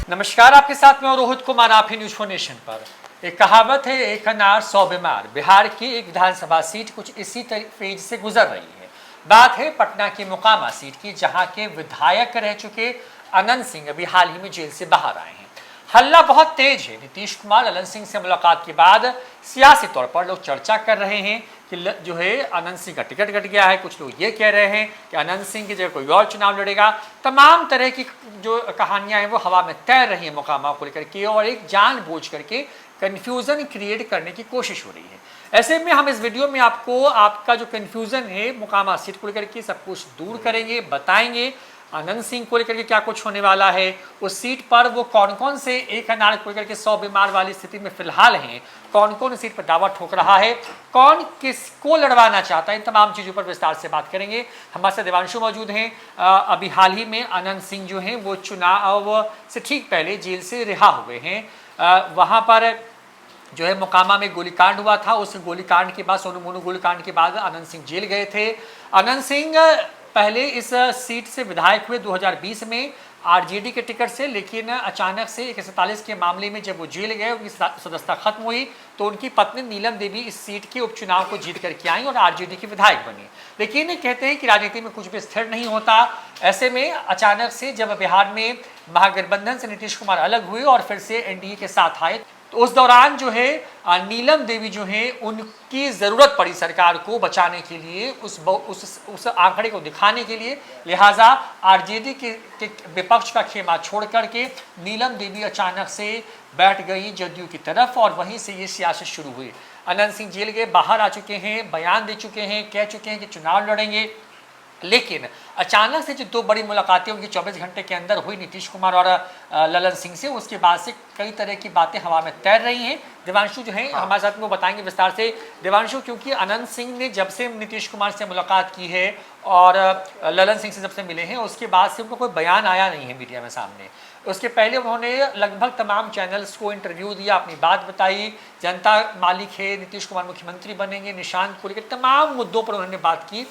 नमस्कार, आपके साथ में रोहित कुमार, आप ही न्यूज फॉर नेशन पर। एक कहावत है, एक अनार 100 बीमार। बिहार की एक विधानसभा सीट कुछ इसी फेज से गुजर रही है। बात है पटना की मोकामा सीट की, जहां के विधायक रह चुके अनंत सिंह अभी हाल ही में जेल से बाहर आए हैं। हल्ला बहुत तेज है। नीतीश कुमार अनंत सिंह से मुलाकात के बाद सियासी तौर पर लोग चर्चा कर रहे हैं कि जो है अनंत सिंह का टिकट कट गया है। कुछ लोग ये कह रहे हैं कि अनंत सिंह की जगह कोई और चुनाव लड़ेगा। तमाम तरह की जो कहानियां हैं वो हवा में तैर रही है मुकामा को लेकर के, और एक जानबूझ करके कन्फ्यूजन क्रिएट करने की कोशिश हो रही है। ऐसे में हम इस वीडियो में आपको आपका जो कन्फ्यूजन है मुकामा सीट को लेकर के सब कुछ दूर करेंगे, बताएंगे अनंत सिंह को लेकर के क्या कुछ होने वाला है, उस सीट पर वो कौन कौन से एक अनार को लेकर के 100 बीमार वाली स्थिति में फिलहाल हैं, कौन कौन सीट पर दावा ठोक रहा है, कौन किसको लड़वाना चाहता है, इन तमाम चीज़ों पर विस्तार से बात करेंगे। हमारे साथ देवांशु मौजूद हैं। अभी हाल ही में अनंत सिंह जो हैं वो चुनाव से ठीक पहले जेल से रिहा हुए हैं। वहाँ पर जो है मोकामा में गोलीकांड हुआ था। उस गोलीकांड के बाद, सोनू मोनू गोलीकांड के बाद अनंत सिंह जेल गए थे। अनंत सिंह पहले इस सीट से विधायक हुए 2020 में आरजेडी के टिकट से, लेकिन अचानक से 147 के मामले में जब वो जेल गए, उनकी सदस्यता खत्म हुई तो उनकी पत्नी नीलम देवी इस सीट के उपचुनाव को जीत करके आई और आरजेडी के विधायक बनी। लेकिन कहते हैं कि राजनीति में कुछ भी स्थिर नहीं होता। ऐसे में अचानक से जब बिहार में महागठबंधन से नीतीश कुमार अलग हुए और फिर से एनडीए के साथ आए, तो उस दौरान जो है नीलम देवी जो है उनकी ज़रूरत पड़ी सरकार को बचाने के लिए, उस आंकड़े को दिखाने के लिए। लिहाजा आरजेडी के विपक्ष का खेमा छोड़ करके नीलम देवी अचानक से बैठ गई जदयू की तरफ, और वहीं से ये सियासत शुरू हुई। अनंत सिंह जेल के बाहर आ चुके हैं, बयान दे चुके हैं, कह चुके हैं कि चुनाव लड़ेंगे। लेकिन अचानक से जो दो बड़ी मुलाकातें उनकी 24 घंटे के अंदर हुई नीतीश कुमार और ललन सिंह से, उसके बाद से कई तरह की बातें हवा में तैर रही हैं। देवांशु जो है हमारे साथ में वो बताएंगे विस्तार से। देवांशु, क्योंकि अनंत सिंह ने जब से नीतीश कुमार से मुलाकात की है और ललन सिंह से जब से मिले हैं, उसके बाद से उनको कोई बयान आया नहीं है मीडिया में सामने। उसके पहले उन्होंने लगभग तमाम चैनल्स को इंटरव्यू दिया, अपनी बात बताई, जनता मालिक है, नीतीश कुमार मुख्यमंत्री बनेंगे, निशांत को लेकर तमाम मुद्दों पर उन्होंने बात की।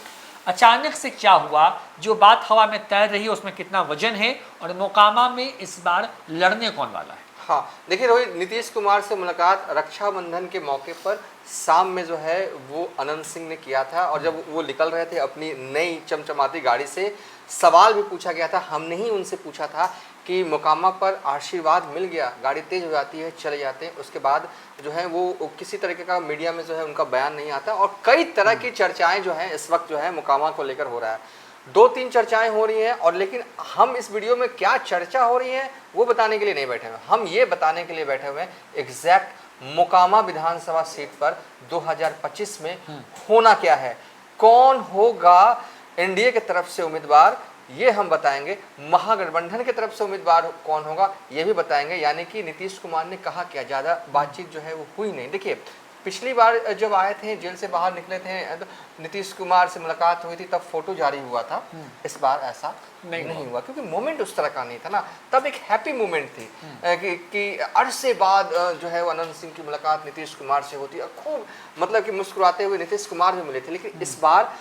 अचानक से क्या हुआ, जो बात हवा में तैर रही है उसमें कितना वजन है, और मोकामा में इस बार लड़ने कौन वाला है? हाँ, देखिए रोहित, नीतीश कुमार से मुलाकात रक्षाबंधन के मौके पर शाम में जो है वो अनंत सिंह ने किया था, और जब वो निकल रहे थे अपनी नई चमचमाती गाड़ी से, सवाल भी पूछा गया था। हमने ही उनसे पूछा था कि मोकामा पर आशीर्वाद मिल गया, गाड़ी तेज हो जाती है, चले जाते हैं, उसके बाद जो है वो किसी तरीके का मीडिया में जो है उनका बयान नहीं आता, और कई तरह की चर्चाएं जो हैं इस वक्त जो है मोकामा को लेकर हो रहा है। 2-3 चर्चाएं हो रही हैं, और लेकिन हम इस वीडियो में क्या चर्चा हो रही है वो बताने के लिए नहीं बैठे हुए। हम ये बताने के लिए बैठे हुए हैं एग्जैक्ट मोकामा विधानसभा सीट पर 2025 में होना क्या है, कौन होगा एनडीए की तरफ से उम्मीदवार, ये हम बताएंगे। महागठबंधन की तरफ से उम्मीदवार कौन होगा ये भी बताएंगे। यानी कि नीतीश कुमार ने कहा क्या, ज़्यादा बातचीत जो है वो हुई नहीं। देखिए, पिछली बार जब आए थे, जेल से बाहर निकले थे, तो नीतीश कुमार से मुलाकात हुई थी, तब फोटो जारी हुआ था। इस बार ऐसा नहीं हुआ, क्योंकि मोमेंट उस तरह का नहीं था ना। तब एक हैप्पी मोमेंट थी कि अरसे बाद जो है वो अनंत सिंह की मुलाकात नीतीश कुमार से होती है, खूब मतलब कि मुस्कुराते हुए नीतीश कुमार भी मिले थे। लेकिन इस बार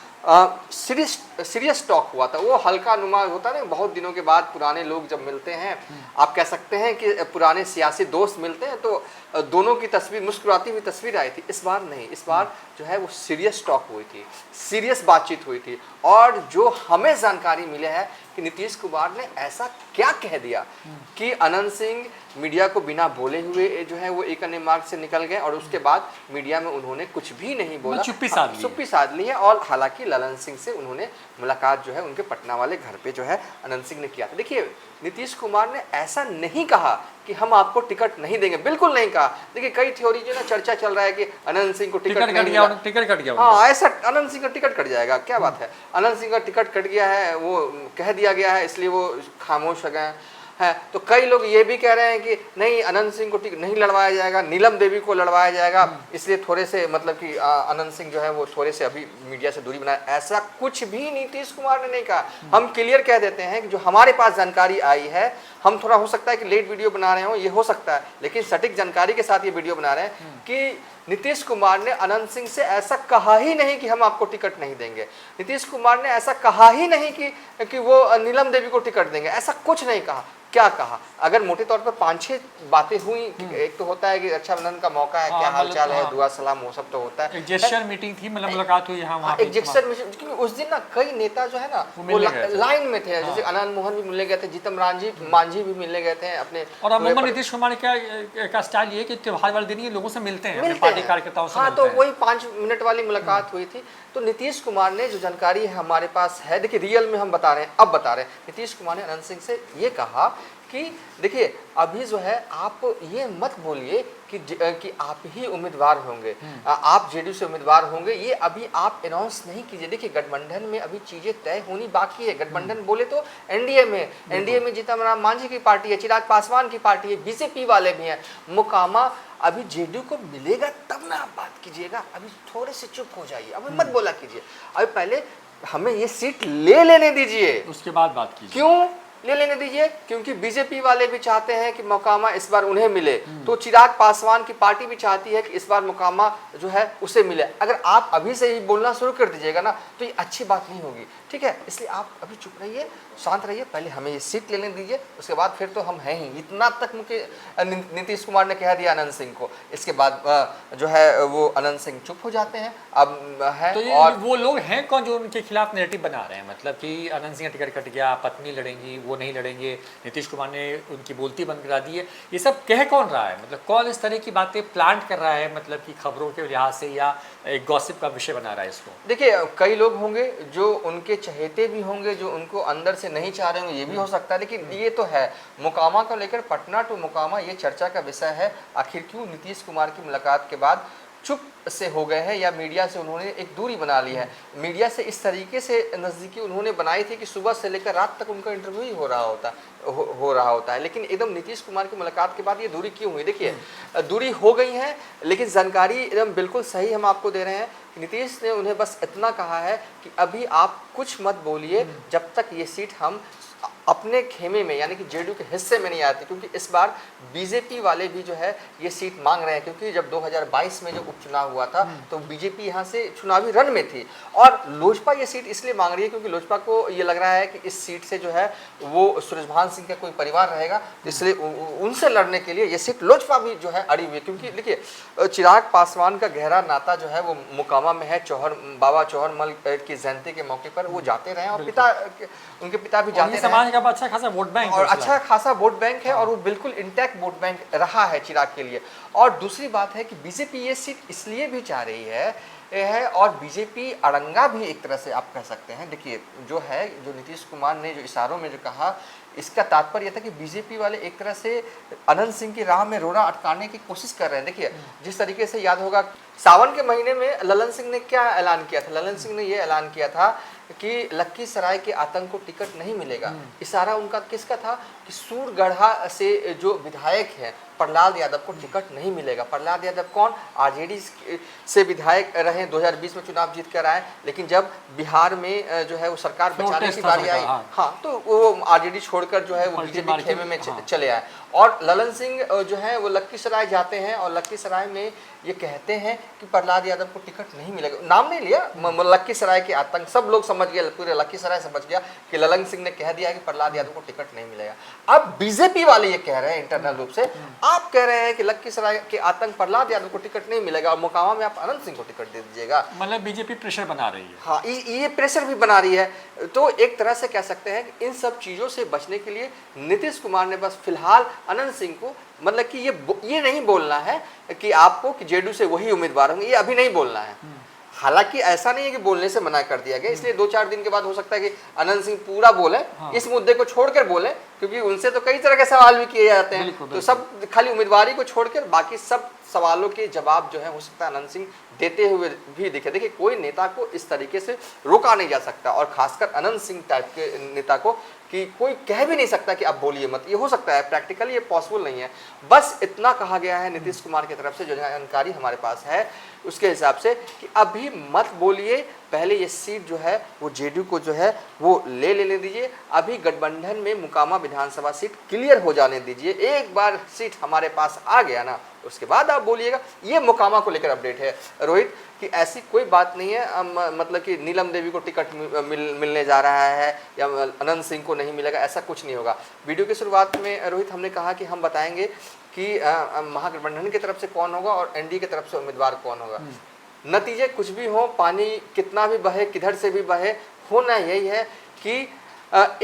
सीरियस टॉक हुआ था, वो हल्का नुमा होता है ना, बहुत दिनों के बाद पुराने लोग जब मिलते हैं, आप कह सकते हैं कि पुराने सियासी दोस्त मिलते हैं, तो दोनों की तस्वीर, मुस्कुराती हुई तस्वीर आई थी। इस बार नहीं, इस बार जो है वो सीरियस टॉक हुई थी, सीरियस बातचीत हुई थी। और जो हमें जानकारी मिली है कि नीतीश कुमार ने ऐसा क्या कह दिया कि अनंत सिंह मीडिया को बिना बोले हुए जो है वो एक अन्य मार्ग से निकल गए, और उसके बाद मीडिया में उन्होंने कुछ भी नहीं बोला, चुप्पी साध ली है। और हालांकि ललन सिंह से उन्होंने मुलाकात जो है उनके पटना वाले घर पे जो है अनंत सिंह ने किया था। देखिए, नीतीश कुमार ने ऐसा नहीं कहा कि हम आपको टिकट नहीं देंगे, बिल्कुल नहीं कहा। देखिए, कई थ्योरी जो ना चर्चा चल रहा है कि अनंत सिंह को टिकट कट गया। हाँ, ऐसा अनंत सिंह का टिकट कट जाएगा, क्या बात है, अनंत सिंह का टिकट कट गया है, वो कह दिया गया है, इसलिए वो खामोश हो गए हैं। तो कई लोग ये भी कह रहे हैं कि नहीं, अनंत सिंह को टिकट नहीं लड़वाया जाएगा, नीलम देवी को लड़वाया जाएगा, इसलिए थोड़े से मतलब कि अनंत सिंह जो है वो थोड़े से अभी मीडिया से दूरी बनाए। ऐसा कुछ भी नीतीश कुमार ने नहीं कहा। हम क्लियर कह देते हैं कि जो हमारे पास जानकारी आई है, हम थोड़ा हो सकता है कि लेट वीडियो बना रहे हो, ये हो सकता है, लेकिन सटीक जानकारी के साथ ये वीडियो बना रहे हैं कि नीतीश कुमार ने अनंत सिंह से ऐसा कहा ही नहीं कि हम आपको टिकट नहीं देंगे। नीतीश कुमार ने ऐसा कहा ही नहीं कि वो नीलम देवी को टिकट देंगे, ऐसा कुछ नहीं कहा। क्या कहा? अगर मोटे तौर पर 5-6 बातें हुई, एक तो होता है कि रक्षाबंधन का मौका है, क्या हालचाल है, दुआ सलाम, वो सब तो होता है। एक जेस्चर मीटिंग थी, मतलब मुलाकात हुई यहाँ वहाँ पे। एक जेस्चर मीटिंग, क्योंकि उस दिन ना कई नेता जो है ना वो लाइन में थे, जैसे आनंद मोहन भी मिलने गए थे, जीतन मांझी भी मिलने गए थे अपने। और अमूमन नीतीश कुमार का स्टाइल ये कि त्योहार वाले दिन ये लोगों से मिलते हैं, पार्टी कार्यकर्ताओं से। हाँ, तो वही 5 मिनट वाली मुलाकात हुई थी। तो नीतीश कुमार ने, जो जानकारी हमारे पास है, देखिए रियल में हम बता रहे हैं, अब बता रहे हैं, नीतीश कुमार ने अनंत सिंह से ये कहा कि देखिए अभी जो है आप ये मत बोलिए कि आप ही उम्मीदवार होंगे, आप जेडीयू से उम्मीदवार होंगे, ये अभी आप अनाउंस नहीं कीजिए। देखिए गठबंधन में अभी चीजें तय होनी बाकी है। गठबंधन बोले तो एनडीए में जीतन राम मांझी की पार्टी है, चिराग पासवान की पार्टी है, बीजेपी वाले भी हैं। मुकामा अभी जेडीयू को मिलेगा तब ना आप बात कीजिएगा, अभी थोड़े से चुप हो जाइए, अभी मत बोला कीजिए, अभी पहले हमें ये सीट ले लेने दीजिए, उसके बाद बात कीजिए। क्यों ले लेने दीजिए? क्योंकि बीजेपी वाले भी चाहते हैं कि मोकामा इस बार उन्हें मिले, तो चिराग पासवान की पार्टी भी चाहती है कि इस बार मोकामा जो है उसे मिले। अगर आप अभी से ही बोलना शुरू कर दीजिएगा ना तो ये अच्छी बात नहीं होगी, ठीक है? इसलिए आप अभी चुप रहिए, शांत रहिए, पहले हमें ये सीट ले लेने दीजिए, उसके बाद फिर तो हम हैं ही। इतना तक मुझे नीतीश कुमार ने कह दिया अनंत सिंह को। इसके बाद जो है वो अनंत सिंह चुप हो जाते हैं। अब है तो ये और वो लोग हैं कौन जो उनके खिलाफ नैरेटिव बना रहे हैं, मतलब कि अनंत सिंह का टिकट कट गया, पत्नी लड़ेंगी, वो नहीं लड़ेंगे, नीतीश कुमार ने उनकी बोलती बंद करा दी है, ये सब कह कौन रहा है? मतलब कौन इस तरह की बातें प्लांट कर रहा है, मतलब कि खबरों के लिहाज से, या एक गॉसिप का विषय बना रहा है इसको? देखिए कई लोग होंगे जो उनके चहेते भी होंगे, जो उनको अंदर से नहीं चाह रहे होंगे, ये भी हो सकता है। लेकिन ये तो है, मोकामा को लेकर, पटना टू मोकामा, ये चर्चा का विषय है। आखिर क्यों नीतीश कुमार की मुलाकात के बाद चुप से हो गए हैं, या मीडिया से उन्होंने एक दूरी बना ली है? मीडिया से इस तरीके से नज़दीकी उन्होंने बनाई थी कि सुबह से लेकर रात तक उनका इंटरव्यू ही हो रहा होता है। लेकिन एकदम नीतीश कुमार की मुलाकात के बाद ये दूरी क्यों हुई? देखिए दूरी हो गई है, लेकिन जानकारी एकदम बिल्कुल सही हम आपको दे रहे हैं। नीतीश ने उन्हें बस इतना कहा है कि अभी आप कुछ मत बोलिए जब तक ये सीट हम अपने खेमे में, यानी कि जेडीयू के हिस्से में नहीं आती। क्योंकि इस बार बीजेपी वाले भी जो है ये सीट मांग रहे हैं, क्योंकि जब 2022 में जो उपचुनाव हुआ था तो बीजेपी यहाँ से चुनावी रन में थी, और लोजपा ये सीट इसलिए मांग रही है क्योंकि लोजपा को ये लग रहा है कि इस सीट से जो है वो सूरजभान सिंह का कोई परिवार रहेगा, इसलिए उनसे लड़ने के लिए ये सीट लोजपा भी जो है अड़ी हुई है। क्योंकि देखिए चिराग पासवान का गहरा नाता जो है वो मोकामा में है। बाबा चौहर मल की जयंती के मौके पर वो जाते रहे, और उनके पिता भी जाते रहे, का अच्छा खासा वोट बैंक और अच्छा खासा वोट बैंक है, और वो बिल्कुल इंटैक्ट वोट बैंक रहा है चिराग के लिए। और दूसरी बात है कि बीजेपी ये सीट इसलिए भी चाह रही है, और बीजेपी अड़ंगा भी एक तरह से आप कह सकते हैं। देखिए जो नीतीश कुमार ने जो इशारों में जो कहा, इसका तात्पर्य था कि बीजेपी वाले एक तरह से अनंत सिंह की राह में रोड़ा अटकाने की कोशिश कर रहे हैं। देखिए जिस तरीके से याद होगा सावन के महीने में ललन सिंह ने क्या ऐलान किया था? ललन सिंह ने ये ऐलान किया था कि लखीसराय के आतंक को टिकट नहीं मिलेगा। इशारा उनका किसका था? कि सूरगढ़ा से जो विधायक हैं प्रहलाद यादव को टिकट नहीं मिलेगा। प्रहलाद यादव कौन? आरजेडी से विधायक रहे, 2020 में चुनाव जीत कर आए, लेकिन जब बिहार में जो है वो सरकार बचाने की बारी आई, हाँ, तो वो आरजेडी छोड़कर जो है वो बीजेपी खेमे में चले आए। और ललन सिंह जो है वो लखीसराय जाते हैं, और लखीसराय में ये कहते हैं कि प्रहलाद यादव को टिकट नहीं मिलेगा। नाम नहीं लिया, लखीसराय के आतंक, सब लोग समझ गए, पूरे लखीसराय समझ गया कि ललन सिंह ने कह दिया कि प्रहलाद यादव को टिकट नहीं मिलेगा। अब बीजेपी वाले ये कह रहे हैं इंटरनल रूप से, आप कह रहे हैं कि लखीसराय के आतंक प्रहलाद यादव को टिकट नहीं मिलेगा, और मोकामा में आप अनंत सिंह को टिकट दे दीजिएगा। मतलब बीजेपी प्रेशर बना रही है। हाँ, ये प्रेशर भी बना रही है। तो एक तरह से कह सकते हैं कि इन सब चीज़ों से बचने के लिए नीतीश कुमार ने बस फिलहाल अनंत सिंह को, मतलब कि ये नहीं बोलना है कि आपको कि जेडीयू से वही उम्मीदवार होंगे, ये अभी नहीं बोलना है। हालांकि ऐसा नहीं है कि बोलने से मना कर दिया गया, इसलिए 2-4 दिन के बाद हो सकता है कि अनंत सिंह पूरा बोले, इस मुद्दे को छोड़कर बोले, क्योंकि उनसे तो कई तरह के सवाल भी किए जाते हैं। तो सब खाली उम्मीदवारी को छोड़कर बाकी सब सवालों के जवाब जो है हो सकता है अनंत सिंह देते हुए भी दिखे। देखिए कोई नेता को इस तरीके से रोका नहीं जा सकता, और खासकर अनंत सिंह टाइप के नेता को कि कोई कह भी नहीं सकता कि आप बोलिए मत। ये हो सकता है, प्रैक्टिकली ये पॉसिबल नहीं है। बस इतना कहा गया है नीतीश कुमार की तरफ से, जो जानकारी हमारे पास है उसके हिसाब से, कि अभी मत बोलिए, पहले ये सीट जो है वो जेडीयू को जो है वो ले दीजिए। अभी गठबंधन में मुकामा विधानसभा सीट क्लियर हो जाने दीजिए। एक बार सीट हमारे पास आ गया ना, उसके बाद आप बोलिएगा। ये मुकामा को लेकर अपडेट है रोहित, कि ऐसी कोई बात नहीं है मतलब कि नीलम देवी को टिकट मिलने जा रहा है या अनंत सिंह को नहीं मिलेगा, ऐसा कुछ नहीं होगा। वीडियो की शुरुआत में रोहित हमने कहा कि हम बताएंगे कि महागठबंधन की तरफ से कौन होगा और एनडीए की तरफ से उम्मीदवार कौन होगा। नतीजे कुछ भी हो, पानी कितना भी बहे, किधर से भी बहे, होना यही है कि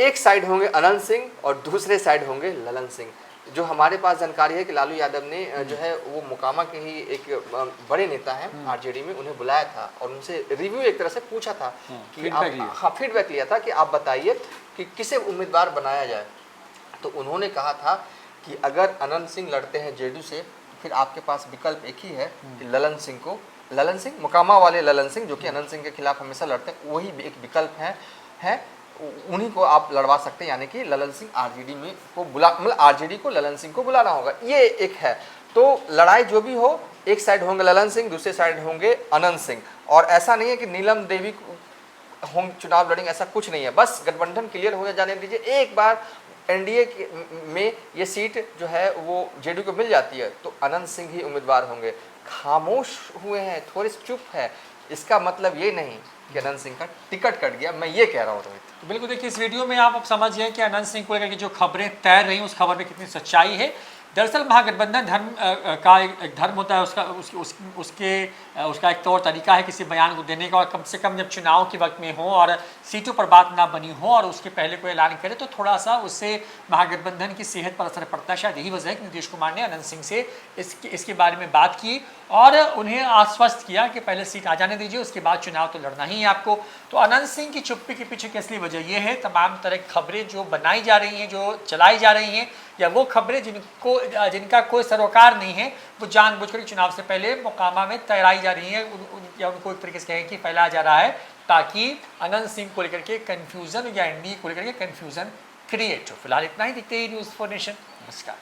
एक साइड होंगे अनंत सिंह और दूसरे साइड होंगे ललन सिंह। जो हमारे पास जानकारी है कि लालू यादव ने जो है वो मुकामा के ही एक बड़े नेता हैं आरजेडी में, उन्हें बुलाया था और उनसे रिव्यू एक तरह से पूछा था कि आप फीडबैक लिया था कि आप बताइए कि किसे उम्मीदवार बनाया जाए। तो उन्होंने कहा था कि अगर अनंत सिंह लड़ते हैं जेडीयू से, फिर आपके पास विकल्प एक ही है कि ललन सिंह मुकामा वाले ललन सिंह जो कि अनंत सिंह के खिलाफ हमेशा लड़ते हैं, वही एक विकल्प है उन्हीं को आप लड़वा सकते हैं। यानी कि ललन सिंह आरजेडी में को मतलब आरजेडी को ललन सिंह को बुलाना होगा, ये एक है। तो लड़ाई जो भी हो, एक साइड होंगे ललन सिंह, दूसरे साइड होंगे अनंत सिंह। और ऐसा नहीं है कि नीलम देवी होंगे चुनाव लड़ेंगे, ऐसा कुछ नहीं है। बस गठबंधन क्लियर हो जाने दीजिए। एक बार एनडीए में ये सीट जो है वो जेडीयू को मिल जाती है तो अनंत सिंह ही उम्मीदवार होंगे। खामोश हुए हैं, थोड़े चुप है, इसका मतलब ये नहीं कि अनंत सिंह का टिकट कट गया, मैं ये कह रहा हूँ रोहित। बिल्कुल, देखिए इस वीडियो में आप समझिए कि अनंत सिंह को लेकर के जो खबरें तैर रही उस खबर में कितनी सच्चाई है। दरअसल महागठबंधन धर्म का एक धर्म होता है, उसका एक तौर तरीका है किसी बयान को देने का, और कम से कम जब चुनाव के वक्त में हो और सीटों पर बात ना बनी हो और उसके पहले कोई ऐलान करे तो थोड़ा सा उससे महागठबंधन की सेहत पर असर पड़ता है। शायद यही वजह है कि नीतीश कुमार ने अनंत सिंह से इसके बारे में बात की और उन्हें आश्वस्त किया कि पहले सीट आ जाने दीजिए, उसके बाद चुनाव तो लड़ना ही है आपको। तो अनंत सिंह की चुप्पी के पीछे की असली वजह यह है, तमाम तरह की खबरें जो बनाई जा रही हैं, जो चलाई जा रही हैं, या वो खबरें जिनका कोई सरोकार नहीं है, वो जानबूझकर चुनाव से पहले मुकामा में तैराई जा रही है, या उनको एक तरीके से कहें कि फैलाया जा रहा है ताकि अनंत सिंह को लेकर के कन्फ्यूजन या एनडीए को लेकर के कन्फ्यूजन क्रिएट हो। फिलहाल इतना ही, दिखते ही न्यूज़ फॉर नेशन। नमस्कार।